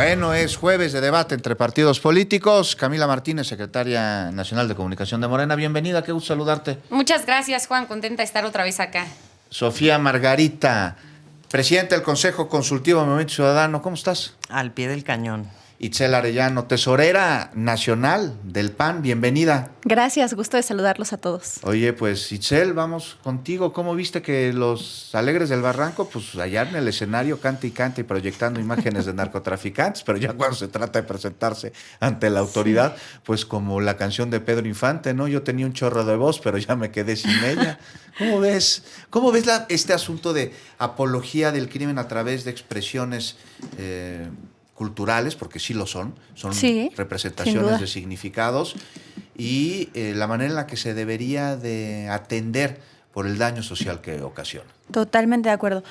Bueno, es jueves de debate entre partidos políticos. Camila Martínez, secretaria nacional de Comunicación de Morena, bienvenida, qué gusto saludarte. Muchas gracias, Juan, contenta de estar otra vez acá. Sofía Margarita, presidenta del Consejo Consultivo de Movimiento Ciudadano, ¿cómo estás? Al pie del cañón. Itzel Arellano, tesorera nacional del PAN, bienvenida. Gracias, gusto de saludarlos a todos. Oye, pues Itzel, vamos contigo. ¿Cómo viste que los Alegres del Barranco, pues allá en el escenario canta y proyectando imágenes de narcotraficantes, pero ya cuando se trata de presentarse ante la autoridad, sí, pues como la canción de Pedro Infante, ¿no? Yo tenía un chorro de voz, pero ya me quedé sin ella. ¿Cómo ves? ¿Cómo ves este asunto de apología del crimen a través de expresiones culturales, porque sí lo son sí, representaciones de significados, y la manera en la que se debería de atender por el daño social que ocasiona? Totalmente de acuerdo.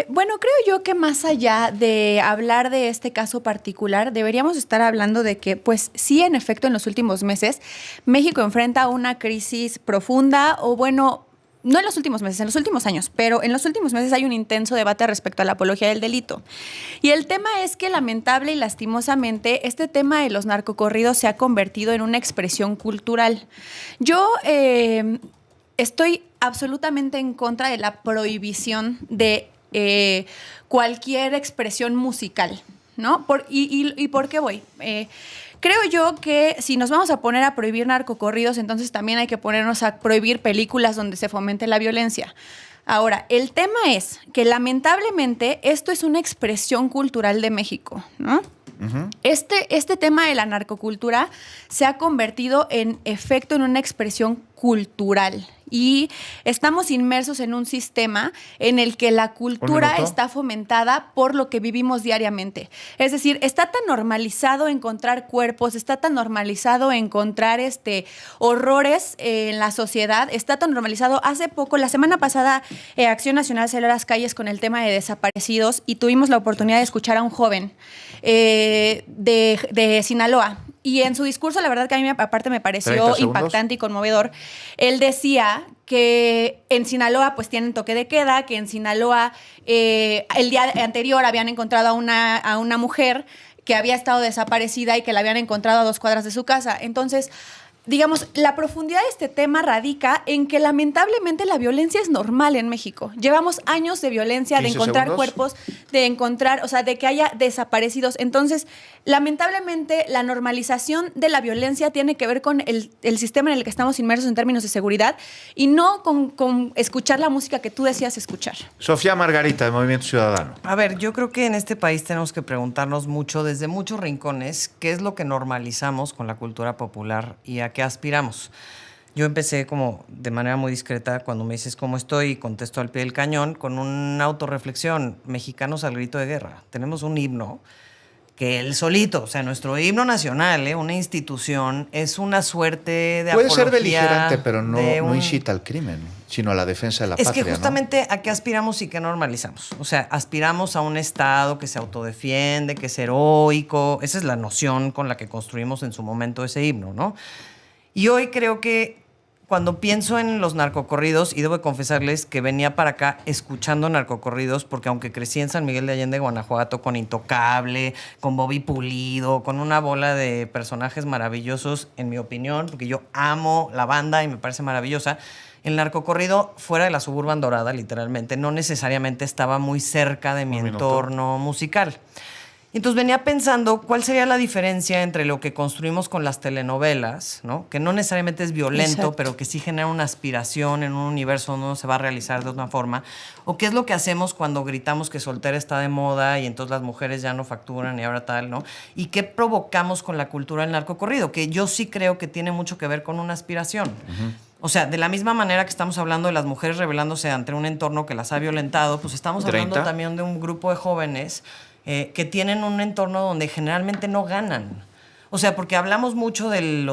Bueno, creo yo que más allá de hablar de este caso particular, deberíamos estar hablando de que, pues sí, en efecto, en los últimos meses, México enfrenta una crisis profunda, o bueno, no en los últimos meses, en los últimos años, pero en los últimos meses hay un intenso debate respecto a la apología del delito. Y el tema es que lamentable y lastimosamente este tema de los narcocorridos se ha convertido en una expresión cultural. Yo estoy absolutamente en contra de la prohibición de cualquier expresión musical, ¿no? ¿Y por qué voy? Creo yo que si nos vamos a poner a prohibir narcocorridos, entonces también hay que ponernos a prohibir películas donde se fomente la violencia. Ahora, el tema es que lamentablemente esto es una expresión cultural de México, ¿no? Uh-huh. Este tema de la narcocultura se ha convertido en efecto en una expresión cultural. Y estamos inmersos en un sistema en el que la cultura está fomentada por lo que vivimos diariamente. Es decir, está tan normalizado encontrar cuerpos, está tan normalizado encontrar horrores en la sociedad, está tan normalizado. Hace poco, la semana pasada, Acción Nacional salió a las calles con el tema de desaparecidos y tuvimos la oportunidad de escuchar a un joven de Sinaloa. Y en su discurso, la verdad que a mí aparte me pareció impactante y conmovedor. Él decía que en Sinaloa pues tienen toque de queda, que en Sinaloa el día anterior habían encontrado a una mujer que había estado desaparecida y que la habían encontrado a 2 cuadras de su casa. Entonces, digamos, la profundidad de este tema radica en que lamentablemente la violencia es normal en México. Llevamos años de violencia, de encontrar cuerpos, de encontrar, o sea, de que haya desaparecidos. Entonces, lamentablemente, la normalización de la violencia tiene que ver con el sistema en el que estamos inmersos en términos de seguridad y no con escuchar la música que tú decías escuchar. Sofía Margarita, de Movimiento Ciudadano. A ver, yo creo que en este país tenemos que preguntarnos mucho, desde muchos rincones, qué es lo que normalizamos con la cultura popular y a qué aspiramos. Yo empecé como de manera muy discreta cuando me dices cómo estoy y contesto al pie del cañón con una autorreflexión. Mexicanos al grito de guerra. Tenemos un himno que él solito, o sea, nuestro himno nacional, una institución, es una suerte de puede apología. Puede ser beligerante, pero no incita al crimen, sino a la defensa de la patria. Es que justamente, ¿no? ¿A qué aspiramos y qué normalizamos? O sea, aspiramos a un Estado que se autodefiende, que es heroico. Esa es la noción con la que construimos en su momento ese himno, ¿no? Y hoy creo que cuando pienso en los narcocorridos, y debo de confesarles que venía para acá escuchando narcocorridos, porque aunque crecí en San Miguel de Allende, Guanajuato, con Intocable, con Bobby Pulido, con una bola de personajes maravillosos, en mi opinión, porque yo amo la banda y me parece maravillosa, el narcocorrido fuera de la Suburban Dorada, literalmente, no necesariamente estaba muy cerca de mi entorno musical. Entonces venía pensando cuál sería la diferencia entre lo que construimos con las telenovelas, ¿no? Que no necesariamente es violento, exacto, pero que sí genera una aspiración en un universo donde uno se va a realizar de otra forma, o qué es lo que hacemos cuando gritamos que soltera está de moda y entonces las mujeres ya no facturan y ahora tal, ¿no? Y qué provocamos con la cultura del narcocorrido, que yo sí creo que tiene mucho que ver con una aspiración. Uh-huh. O sea, de la misma manera que estamos hablando de las mujeres rebelándose ante un entorno que las ha violentado, pues estamos hablando también de un grupo de jóvenes que tienen un entorno donde generalmente no ganan. O sea, porque hablamos mucho del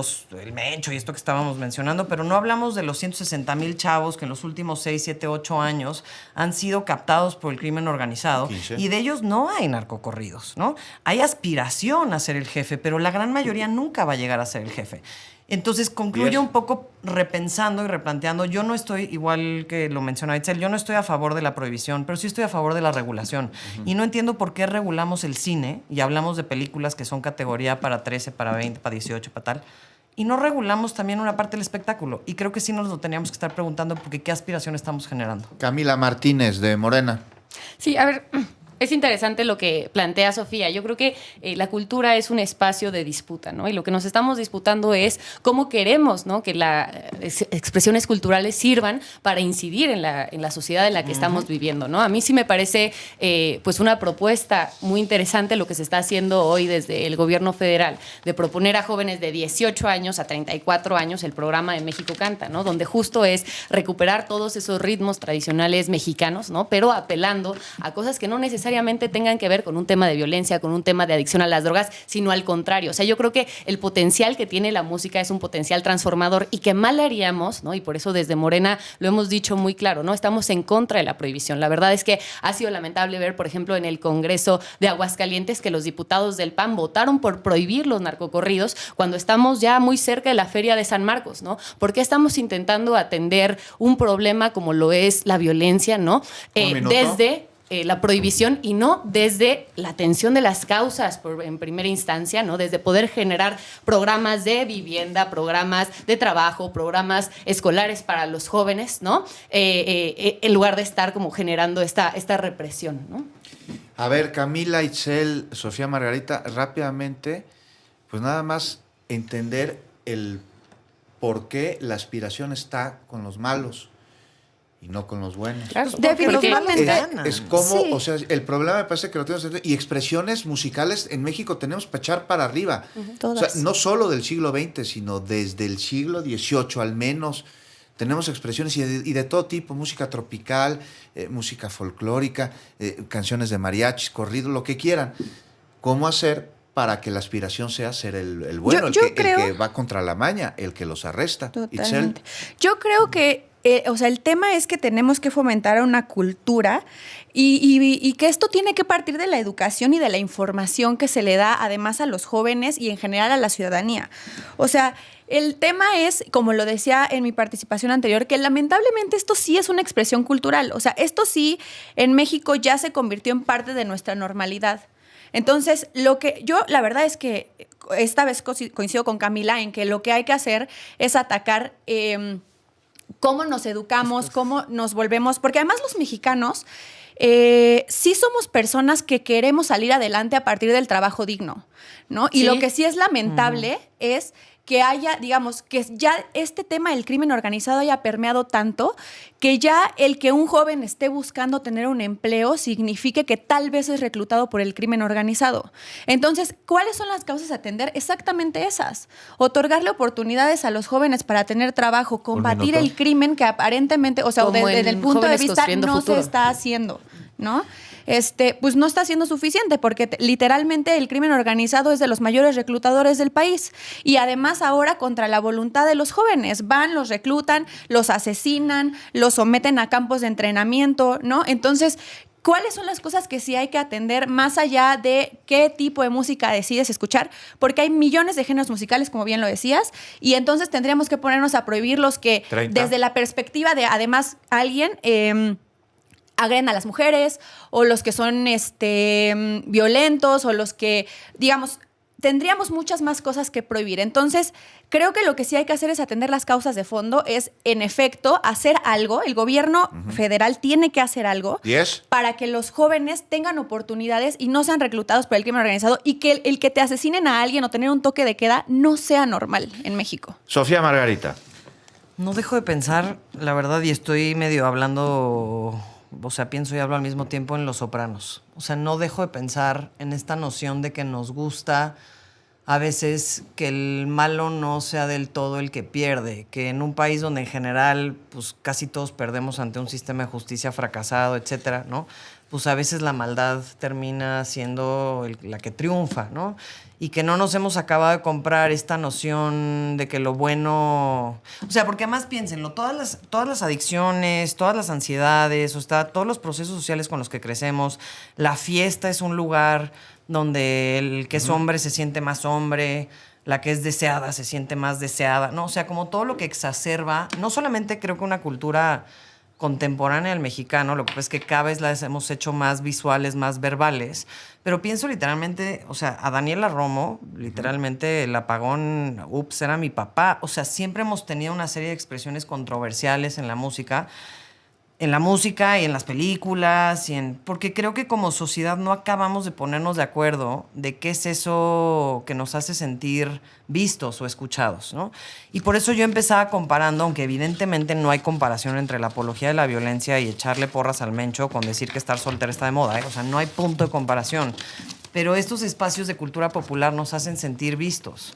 Mencho y esto que estábamos mencionando, pero no hablamos de los 160,000 chavos que en los últimos 6, 7, 8 años han sido captados por el crimen organizado. 15. Y de ellos no hay narcocorridos, ¿no? Hay aspiración a ser el jefe, pero la gran mayoría nunca va a llegar a ser el jefe. Entonces concluyo Bien. un poco repensando y replanteando. Yo no estoy, igual que lo mencionaba Itzel, yo no estoy a favor de la prohibición, pero sí estoy a favor de la regulación. Y no entiendo por qué regulamos el cine y hablamos de películas que son categoría para 13, para 20, para 18, para tal. Y no regulamos también una parte del espectáculo. Y creo que sí nos lo teníamos que estar preguntando porque qué aspiración estamos generando. Camila Martínez, de Morena. Sí, a ver, es interesante lo que plantea Sofía. Yo creo que la cultura es un espacio de disputa, ¿no? Y lo que nos estamos disputando es cómo queremos, ¿no?, que las expresiones culturales sirvan para incidir en la sociedad en la que estamos viviendo, ¿no? A mí sí me parece pues una propuesta muy interesante lo que se está haciendo hoy desde el gobierno federal, de proponer a jóvenes de 18 años a 34 años el programa de México Canta, ¿no? Donde justo es recuperar todos esos ritmos tradicionales mexicanos, ¿no? Pero apelando a cosas que no necesariamente tengan que ver con un tema de violencia, con un tema de adicción a las drogas, sino al contrario. O sea, yo creo que el potencial que tiene la música es un potencial transformador y que mal haríamos, ¿no? Y por eso desde Morena lo hemos dicho muy claro, ¿no? Estamos en contra de la prohibición. La verdad es que ha sido lamentable ver, por ejemplo, en el Congreso de Aguascalientes que los diputados del PAN votaron por prohibir los narcocorridos cuando estamos ya muy cerca de la Feria de San Marcos, ¿no? ¿Por qué estamos intentando atender un problema como lo es la violencia, ¿no? Desde la prohibición y no desde la atención de las causas en primera instancia, ¿no? Desde poder generar programas de vivienda, programas de trabajo, programas escolares para los jóvenes, ¿no? En lugar de estar como generando esta represión, ¿no? A ver, Camila, Itzel, Sofía Margarita, rápidamente, pues nada más entender el por qué la aspiración está con los malos y no con los buenos. Claro, Definitivamente. Es como, Sí. o sea, el problema me parece que lo tenemos y expresiones musicales en México tenemos para echar para arriba. Todas. O sea, no solo del siglo XX, sino desde el siglo XVIII al menos. Tenemos expresiones y de todo tipo, música tropical, música folclórica, canciones de mariachis, corrido, lo que quieran. ¿Cómo hacer para que la aspiración sea ser el bueno, Yo el que creo- va contra la maña, el que los arresta? Totalmente. Yo creo que, o sea, el tema es que tenemos que fomentar una cultura y que esto tiene que partir de la educación y de la información que se le da además a los jóvenes y en general a la ciudadanía. O sea, el tema es, como lo decía en mi participación anterior, que lamentablemente esto sí es una expresión cultural. O sea, esto sí en México ya se convirtió en parte de nuestra normalidad. Entonces, lo que yo, la verdad es que esta vez coincido con Camila en que lo que hay que hacer es atacar cómo nos educamos, cómo nos volvemos, porque además los mexicanos sí somos personas que queremos salir adelante a partir del trabajo digno, ¿no? Y Sí. lo que sí es lamentable es que haya, digamos, que ya este tema del crimen organizado haya permeado tanto que ya el que un joven esté buscando tener un empleo signifique que tal vez es reclutado por el crimen organizado. Entonces, ¿cuáles son las causas a atender? Exactamente esas. Otorgarle oportunidades a los jóvenes para tener trabajo, combatir minuto. el crimen que aparentemente, o sea, Como desde el en punto de Jóvenes vista Construyendo no Futuro. se está haciendo, ¿no? Pues no está siendo suficiente porque literalmente el crimen organizado es de los mayores reclutadores del país y además ahora contra la voluntad de los jóvenes van, los reclutan, los asesinan, los someten a campos de entrenamiento, ¿no? Entonces, ¿cuáles son las cosas que sí hay que atender más allá de qué tipo de música decides escuchar? Porque hay millones de géneros musicales, como bien lo decías, y entonces tendríamos que ponernos a prohibir los que 30. desde la perspectiva de además alguien agreden a las mujeres o los que son violentos o los que, digamos, tendríamos muchas más cosas que prohibir. Entonces, creo que lo que sí hay que hacer es atender las causas de fondo, es, en efecto, hacer algo. El gobierno federal tiene que hacer algo ¿10? para que los jóvenes tengan oportunidades y no sean reclutados por el crimen organizado y que el que te asesinen a alguien o tener un toque de queda no sea normal en México. Sofía Margarita. No dejo de pensar, la verdad, y estoy medio hablando, o sea, pienso y hablo al mismo tiempo en Los Sopranos. O sea, no dejo de pensar en esta noción de que nos gusta a veces que el malo no sea del todo el que pierde, que en un país donde en general pues casi todos perdemos ante un sistema de justicia fracasado, etcétera, ¿no? Pues a veces la maldad termina siendo la que triunfa, ¿no? Y que no nos hemos acabado de comprar esta noción de que lo bueno... O sea, porque además piénsenlo, todas las adicciones, todas las ansiedades, o sea, todos los procesos sociales con los que crecemos, la fiesta es un lugar donde el que es hombre se siente más hombre, la que es deseada se siente más deseada, ¿no? O sea, como todo lo que exacerba, no solamente creo que una cultura contemporánea del mexicano, lo que pasa es que cada vez las hemos hecho más visuales, más verbales, pero pienso literalmente, o sea, a Daniela Romo, literalmente el apagón, ups, era mi papá, o sea, siempre hemos tenido una serie de expresiones controversiales en la música y en las películas, porque creo que como sociedad no acabamos de ponernos de acuerdo de qué es eso que nos hace sentir vistos o escuchados, ¿no? Y por eso yo empezaba comparando, aunque evidentemente no hay comparación entre la apología de la violencia y echarle porras al mencho con decir que estar soltera está de moda, ¿eh? O sea, no hay punto de comparación. Pero estos espacios de cultura popular nos hacen sentir vistos.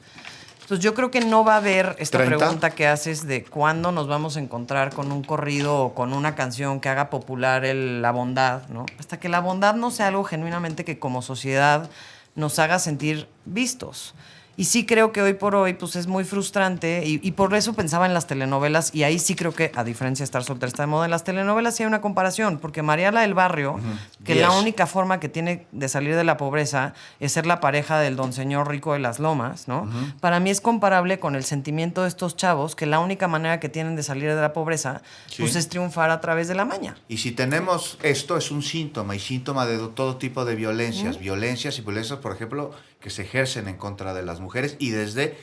Entonces yo creo que no va a haber esta 30. pregunta que haces de cuándo nos vamos a encontrar con un corrido o con una canción que haga popular la bondad, ¿no? Hasta que la bondad no sea algo genuinamente que como sociedad nos haga sentir vistos. Y sí creo que hoy por hoy pues es muy frustrante y por eso pensaba en las telenovelas y ahí sí creo que, a diferencia de estar soltera está de moda, en las telenovelas sí hay una comparación, porque Mariala del Barrio, que la única forma que tiene de salir de la pobreza es ser la pareja del don señor rico de las lomas, ¿no? Para mí es comparable con el sentimiento de estos chavos que la única manera que tienen de salir de la pobreza pues es triunfar a través de la maña. Y si tenemos esto, es un síntoma, y síntoma de todo tipo de violencias. Violencias, por ejemplo, que se ejercen en contra de las mujeres y desde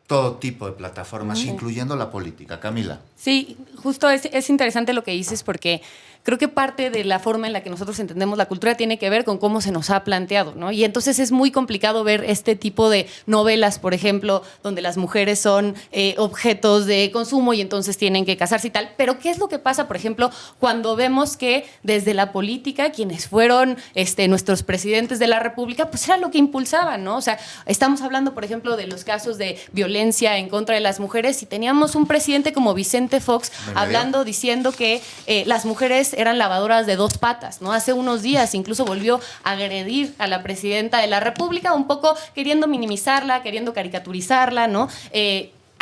todo tipo de plataformas, incluyendo la política. Camila. Sí, justo es interesante lo que dices porque creo que parte de la forma en la que nosotros entendemos la cultura tiene que ver con cómo se nos ha planteado, ¿no? Y entonces es muy complicado ver este tipo de novelas, por ejemplo, donde las mujeres son objetos de consumo y entonces tienen que casarse y tal. Pero ¿qué es lo que pasa, por ejemplo, cuando vemos que desde la política quienes fueron nuestros presidentes de la República, pues era lo que impulsaban, ¿no? O sea, estamos hablando, por ejemplo, de los casos de violencia en contra de las mujeres y teníamos un presidente como Vicente Fox hablando, diciendo que las mujeres eran lavadoras de dos patas, ¿no? Hace unos días incluso volvió a agredir a la presidenta de la República, un poco queriendo minimizarla, queriendo caricaturizarla, ¿no?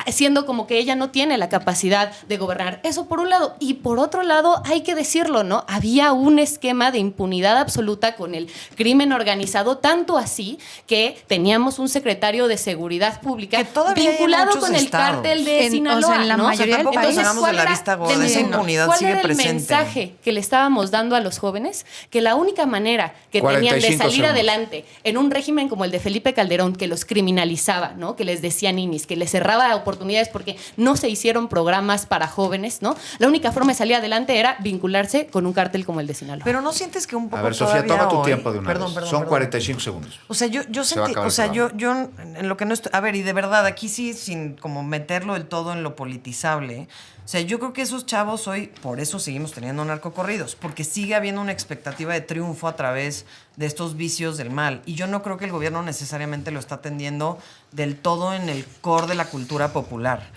Siendo como que ella no tiene la capacidad de gobernar. Eso por un lado. Y por otro lado, hay que decirlo, ¿no? Había un esquema de impunidad absoluta con el crimen organizado, tanto así que teníamos un secretario de Seguridad Pública que todavía vinculado con el cártel de Sinaloa, o sea, en la ¿no? mayoría del Tampoco país. hablamos de la vista gorda, esa impunidad ¿Cuál sigue era el presente. mensaje que le estábamos dando a los jóvenes? Que la única manera que tenían de 45 salir segundos. adelante en un régimen como el de Felipe Calderón, que los criminalizaba, ¿no? Que les decía ninis, que les cerraba oportunidades porque no se hicieron programas para jóvenes, ¿no? La única forma de salir adelante era vincularse con un cártel como el de Sinaloa. Pero ¿no sientes que un poco A ver, Sofía, todavía toma tu hoy- tiempo de una Perdón, vez. Son 45 segundos. O sea, yo Se va a sentí, acabar o sea, el yo programa. en lo que no estoy, a ver, y de verdad, aquí sí, sin como meterlo del todo en lo politizable, o sea, yo creo que esos chavos hoy, por eso seguimos teniendo narcocorridos, porque sigue habiendo una expectativa de triunfo a través de estos vicios del mal, y yo no creo que el gobierno necesariamente lo está atendiendo del todo en el core de la cultura popular.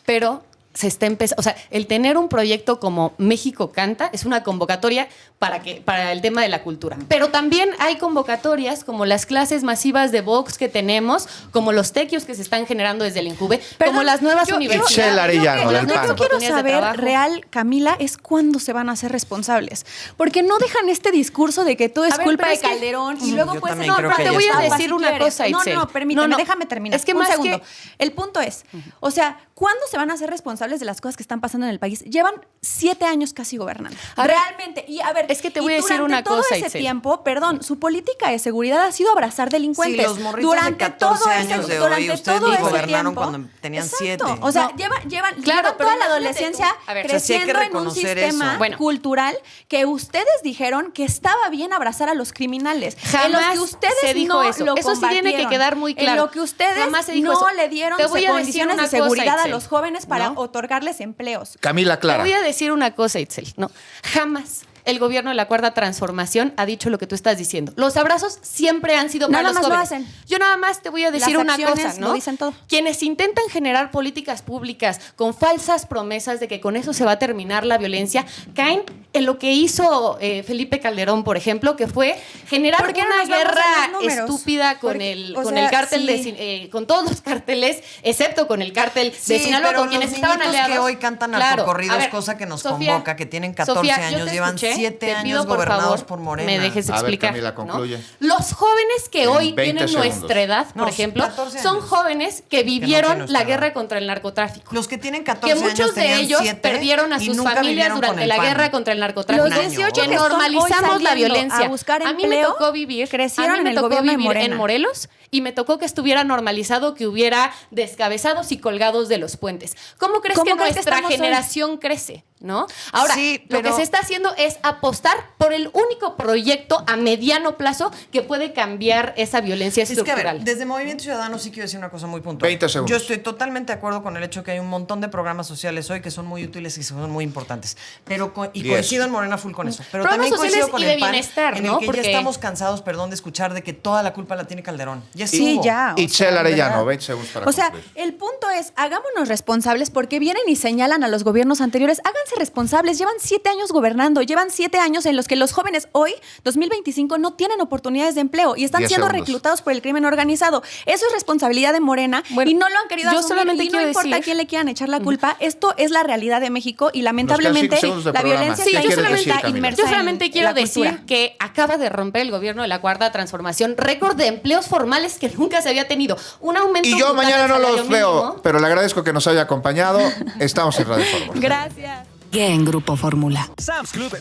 Pero se está empezando, o sea, el tener un proyecto como México Canta es una convocatoria para el tema de la cultura. Pero también hay convocatorias como las clases masivas de Vox que tenemos, como los tequios que se están generando desde el Injuve, como las nuevas Itzel universidades. Arellano, del Lo PAN. que yo quiero Oportunidades de saber, trabajo. real, Camila, es cuándo se van a hacer responsables. Porque no dejan este discurso de que todo es A ver, culpa pero de es que- Calderón y luego Yo puede también ser... creo No, que pero ya te voy a está. decir Si una quieres. cosa, Itzel. No, permíteme, No, no. déjame terminar. Es que un más segundo. que- El punto es, o sea, ¿cuándo se van a hacer responsables de las cosas que están pasando en el país? Llevan 7 años casi gobernando. A ver, Realmente. Y a ver, es que te y voy a decir durante una todo cosa, ese Itzel. tiempo, perdón, su política de seguridad ha sido abrazar delincuentes. Sí, los morritos de 14 años de hoy, durante ustedes todo ni ese gobernaron tiempo- cuando tenían Exacto. 7. O sea, No. llevan Claro, pero toda la imagínate adolescencia tú. A ver, o sea, sí hay que creciendo en un reconocer sistema eso. Bueno. cultural que ustedes dijeron que estaba bien abrazar a los criminales. En Jamás los que ustedes se dijo no eso. lo Eso sí tiene que combatieron. quedar muy claro. En lo que ustedes Jamás se dijo no eso. le dieron Te voy a decir condiciones una de seguridad cosa, a Itzel. los jóvenes para ¿No? otorgarles empleos. Camila Te Clara. voy a decir una cosa, Itzel, ¿no? Jamás el gobierno de la Cuarta Transformación ha dicho lo que tú estás diciendo. Los abrazos siempre han sido para Nada los más lo jóvenes. hacen. Yo nada más te voy a decir Las una acciones cosa, ¿no? lo dicen todo. Quienes intentan generar políticas públicas con falsas promesas de que con eso se va a terminar la violencia, caen en lo que hizo Felipe Calderón, por ejemplo, que fue generar ¿Por qué no una nos vamos a guerra los números? estúpida con Porque, el o con sea, el cártel sí. con todos los carteles, excepto con el cártel de Sí, Sinaloa, pero con quienes los estaban niñitos aliados. que hoy cantan Claro. narcocorridos, A ver, cosa que nos Sofía, convoca, que tienen 14 Sofía, yo años, te llevan escuché. 7 te años pido por gobernados favor por Morena. me dejes A ver, explicar. Camila, ¿no? concluye. Los jóvenes que En hoy 20 tienen segundos. nuestra edad, por No, ejemplo, 14 son años. jóvenes que tienen vivieron nuestra la edad. guerra contra el narcotráfico. Los que tienen 14 Que años muchos de tenían ellos 7 perdieron a y sus nunca familias vivieron con durante el la PAN. guerra contra el narcotráfico. Los 18 que que están hoy normalizamos la saliendo violencia. a buscar A mí me empleo, tocó vivir, crecieron a mí me en el tocó gobierno de vivir en Morena. Morelos y me tocó que estuviera normalizado que hubiera descabezados y colgados de los puentes. ¿Cómo crees ¿Cómo que crees que nuestra estamos hoy? generación crece? ¿No? Ahora, Sí, lo que pero- se está haciendo es apostar por el único proyecto a mediano plazo que puede cambiar esa violencia Es que, a estructural. ver, desde Movimiento Ciudadano sí quiero decir una cosa muy puntual. 20 segundos. Yo estoy totalmente de acuerdo con el hecho que hay un montón de programas sociales hoy que son muy útiles y son muy importantes. Pero 10. coincido en Morena full con eso. Pero Programas también coincido sociales con y de el PAN, bienestar, en el ¿no? que Porque- ya estamos cansados, perdón, de escuchar de que toda la culpa la tiene Calderón. Ya Sí, estuvo. ya. o Itzel sea, de Arellano, verdad. 20 segundos para O sea, concluir. el punto es, hagámonos responsables porque vienen y señalan a los gobiernos anteriores. Háganse responsables. Llevan 7 años gobernando. Llevan 7 años en los que los jóvenes hoy, 2025, no tienen oportunidades de empleo y están 10 siendo segundos. reclutados por el crimen organizado. Eso es responsabilidad de Morena Bueno, y no lo han querido yo asumir. solamente Y no quiero importa a decir- quién le quieran echar la culpa. Esto es la realidad de México y lamentablemente 5 segundos de la programa. violencia ¿Qué está quieres inmersa decir, Camila? inmersa Yo en solamente quiero la cultura. decir que acaba de romper el gobierno de la Cuarta Transformación récord de empleos formales que nunca se había tenido. Un aumento Y yo brutal mañana del no salario los veo, mínimo. pero le agradezco que nos haya acompañado. Estamos en Radio Fórmula. Gracias. En Grupo Fórmula. Sam's Club me da